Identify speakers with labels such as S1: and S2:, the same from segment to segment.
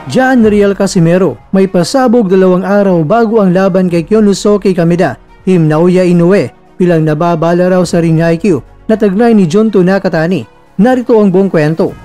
S1: John Riel Casimero may pasabog 2 araw bago ang laban kay Kyonosuke Kameda, Team Naoya Inoue bilang nababala raw sa ring IQ na taglay ni Junto Nakatani. Narito ang buong kwento.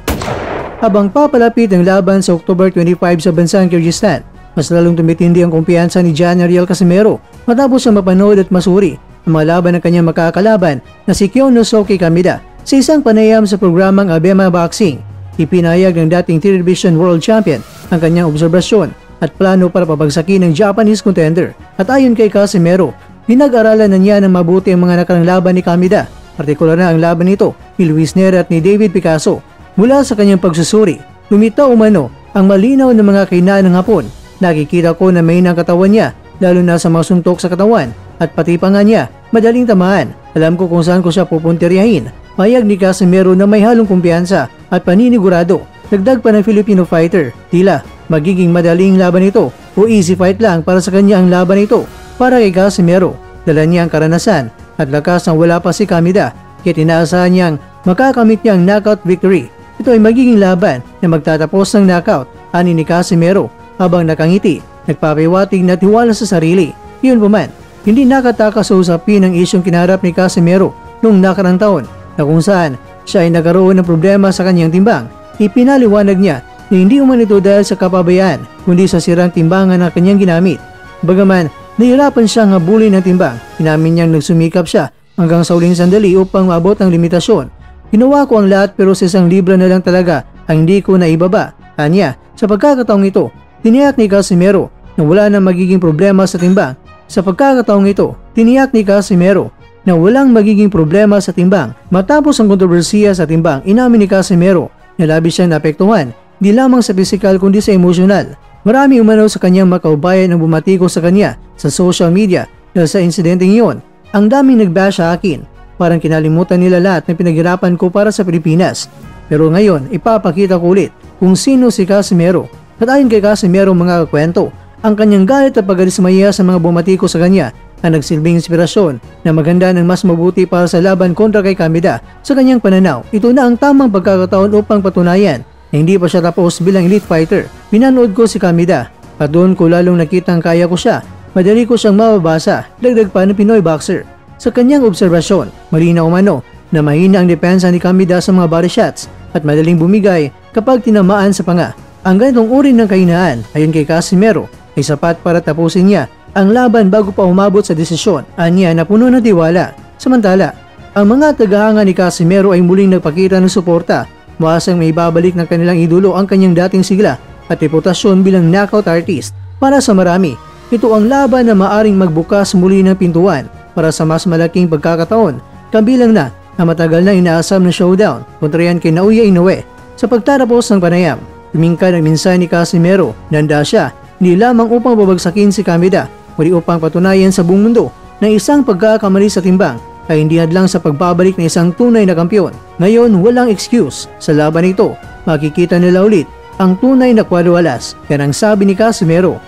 S1: Habang papalapit ang laban sa October 25 sa bansang Kyrgyzstan, mas lalong tumitindi ang kumpiyansa ni John Riel Casimero matapos siya mapanood at masuri ang mga laban ng kanyang makakalaban na si Kyonosuke Kameda sa isang panayam sa programang Abema Boxing. Ipinahayag ng dating 3 Division World Champion ang kanyang obserbasyon at plano para pabagsakin ng Japanese contender. At ayon kay Casimero, pinag-aralan na niya ng mabuti ang mga nakarang laban ni Kameda, partikular na ang laban nito ni Luis Neri at ni David Picasso. Mula sa kanyang pagsusuri, lumitaw umano ang malinaw na mga kahinaan ng Hapon. Nakikita ko na may ng katawan niya, lalo na sa mga suntok sa katawan at pati pa nga niya, madaling tamaan. Alam ko kung saan ko siya pupuntiryahin. Payag ni Casimero na may halong kumpiyansa at paninigurado. Dagdag pa ng Filipino fighter, tila magiging madaling laban ito o easy fight lang para sa kanya ang laban ito. Para kay Casimero, dala niya ang karanasan at lakas ng wala pa si Kameda, kaya tinaasahan niyang makakamit niya ang knockout victory. Ito ay magiging laban na magtatapos ng knockout, ani ni Casimero habang nakangiti, nagpapahiwatig na tiwala sa sarili. Yun pa man, hindi nakatakas sa usapin ang isyong kinaharap ni Casimero noong nakarang taon na kung saan siya ay nagkaroon ng problema sa kanyang timbang. Ipinaliwanag niya na hindi umano ito dahil sa kapabayaan kundi sa sirang timbangan na kanyang ginamit. Bagaman nahirapan siyang habulin ng timbang, inamin niyang nagsumikap siya hanggang sa uling sandali upang maabot ang limitasyon. Ginawa ko ang lahat pero sa 1 libra na lang talaga ang hindi ko naibaba. Anya, sa pagkakataong ito, tiniyak ni Casimero na wala nang magiging problema sa timbang. Sa pagkakataong ito, tiniyak ni Casimero na walang magiging problema sa timbang. Matapos ang kontrobersiya sa timbang, inamin ni Casimero na labis siyang naapektuhan, di lamang sa pisikal kundi sa emosyonal. Marami umano sa kanyang makaubayan ang bumatiko sa kanya sa social media dahil sa insidenteng iyon. Ang daming nagbash sa akin, parang kinalimutan nila lahat ng pinaghirapan ko para sa Pilipinas. Pero ngayon, ipapakita ko ulit kung sino si Casimero. At ayon kay Casimero mga kakwento, ang kanyang galit at pagkadismaya sa mga bumatiko sa kanya ang nagsilbing inspirasyon na maganda ng mas mabuti para sa laban kontra kay Kameda. Sa kanyang pananaw, ito na ang tamang pagkakataon upang patunayan na hindi pa siya tapos bilang elite fighter. Pinanood ko si Kameda at doon ko lalong nakitang kaya ko siya. Madali ko siyang mababasa, dagdag pa ng Pinoy boxer. Sa kanyang obserbasyon, malinaw umano na mahina ang depensa ni Kameda sa mga body shots at madaling bumigay kapag tinamaan sa panga. Ang ganitong uri ng kahinaan, ayon kay Casimero, ay sapat para tapusin niya ang laban bago pa umabot sa desisyon. Anya na puno ng tiwala. Samantala, ang mga tagahanga ni Casimero ay muling nagpakita ng suporta. Muasang may babalik ng kanilang idolo ang kanyang dating sigla at reputasyon bilang knockout artist. Para sa marami, ito ang laban na maaring magbukas muli ng pintuan para sa mas malaking pagkakataon, kabilang na ang matagal na inaasam na showdown kontra yan kay Naoya Inoue. Sa pagtatapos ng panayam, tumingkad ang mensahe ni Casimero na handa siya hindi lamang upang babagsakin si Kameda, kundi upang patunayan sa buong mundo na isang pagkakamali sa timbang ay hindi hadlang sa pagbabalik ng isang tunay na kampiyon. Ngayon, walang excuse. Sa laban ito, makikita nila ulit ang tunay na kwadwalas, yan ang sabi ni Casimero.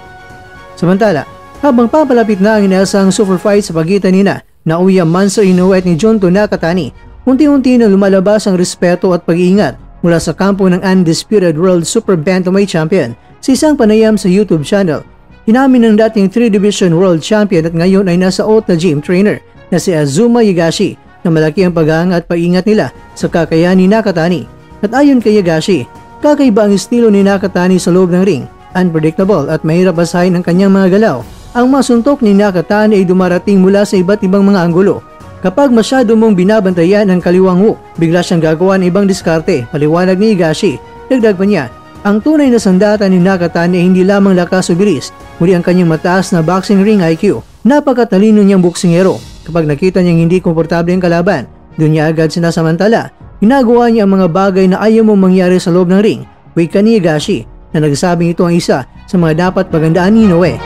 S1: Samantala, habang papalapit na ang inaasang super fight sa pagitan nina Naoya Monster Inoue at ni Junto Nakatani, unti-unti na lumalabas ang respeto at pag-iingat mula sa kampo ng undisputed World Super Bantamweight Champion. Sa isang panayam sa YouTube channel, inamin ng dating 3 Division World Champion at ngayon ay nasa oat na gym trainer na si Azuma Higashi na malaki ang paghahanga at pag-ingat nila sa kakayahan ni Nakatani. At ayon kay Higashi, kakaiba ang estilo ni Nakatani sa loob ng ring, unpredictable at mahirap basahin ang kanyang mga galaw. Ang masuntok ni Nakatani ay dumarating mula sa iba't ibang mga anggulo. Kapag masyado mong binabantayan ang kaliwang hook, bigla siyang gagawa ng ibang diskarte, paliwanag ni Higashi. Dagdag pa niya, ang tunay na sandata ni Nakatani ay hindi lamang lakas o bilis, kundi ang kanyang mataas na boxing ring IQ. Napakatalino niyang boksingero. Kapag nakita niyang hindi komportable ang kalaban, doon niya agad sinasamantala. Ginagawa niya ang mga bagay na ayaw mong mangyari sa loob ng ring. Wika ni Higashi na nagsabing ito ang isa sa mga dapat pagandaan ni Inoue.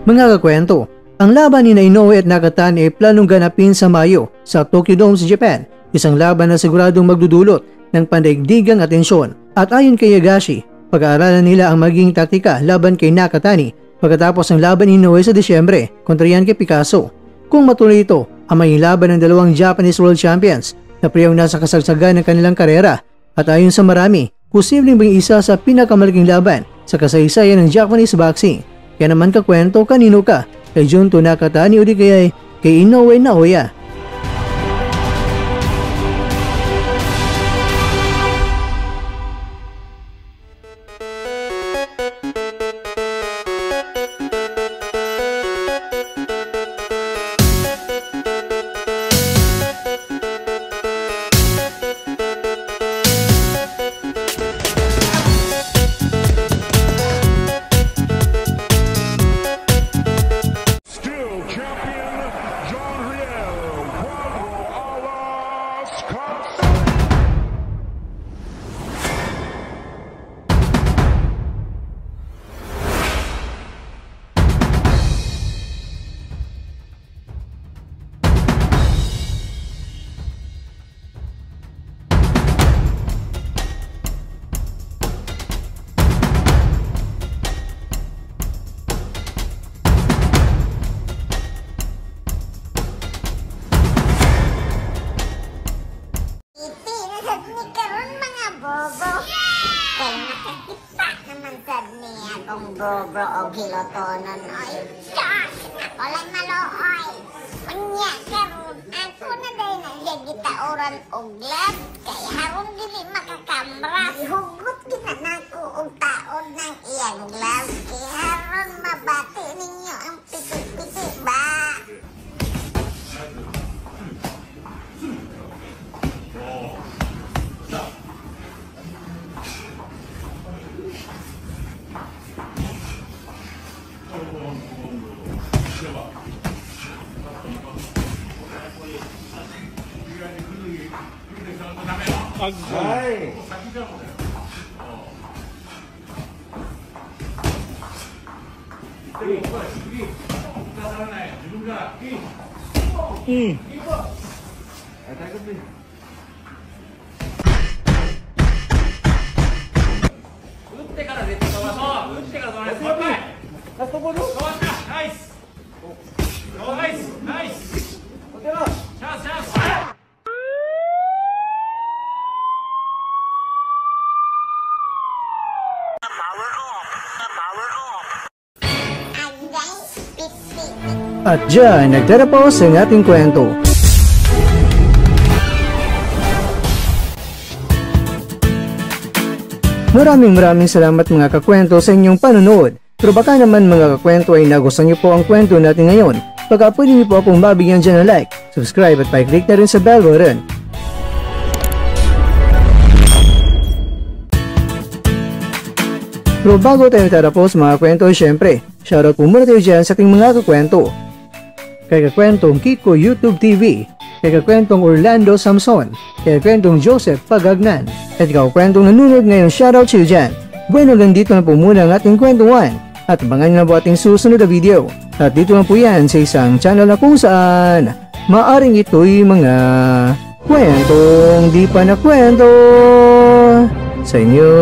S1: Mga kakwento, ang laban ni Inoue at Nakatani ay planong ganapin sa Mayo sa Tokyo Dome sa Japan, isang laban na siguradong magdudulot ng pandaigdigang atensyon. At ayon kay Higashi, pag-aaralan nila ang maging taktika laban kay Nakatani pagkatapos ng laban ni Inoue sa Disyembre kontra yan kay Picasso. Kung matuloy ito, ang maging laban ng dalawang Japanese World Champions na priyong nasa kasagsagan ng kanilang karera at ayon sa marami, posibleng maging isa sa pinakamalaking laban sa kasaysayan ng Japanese boxing. Kaya naman kakwento, kanino ka? Kay Junto Nakatani o di kaya kay Inoue Naoya?
S2: Bro og kilotonon oy. Jas! Walay malooy. Unya karon ako na day na gitaoran og lab kay haron dili makakamera. Hugot ginanako og taon ng iyang lab kay haron mabati ninyo ang piti-piti ba.
S3: Agay.
S1: At dyan, nagtatapos ang ating kwento. Maraming salamat mga kakwento sa inyong panonood. Pero baka naman mga kakwento ay nagustuhan niyo po ang kwento natin ngayon. Baka pwede niyo po akong mabigyan dyan ng like, subscribe at pa-click na rin sa bell button. Pero bago tayo tatapos mga kwento, syempre, shoutout po muna tayo dyan sa ating mga kakwento. Kay kakwentong Kiko YouTube TV, kay kakwentong Orlando Samson, kay kakwentong Joseph Pagagnan, at kakwentong nanonood ngayon, shoutout sa iyo dyan. Bueno, hanggang dito na po muna ang ating kwentuhan, at abangan nyo na po ating susunod na video. At dito na po yan sa isang channel na kung saan maaring ito'y mga kwentong di pa na kwento sa inyo.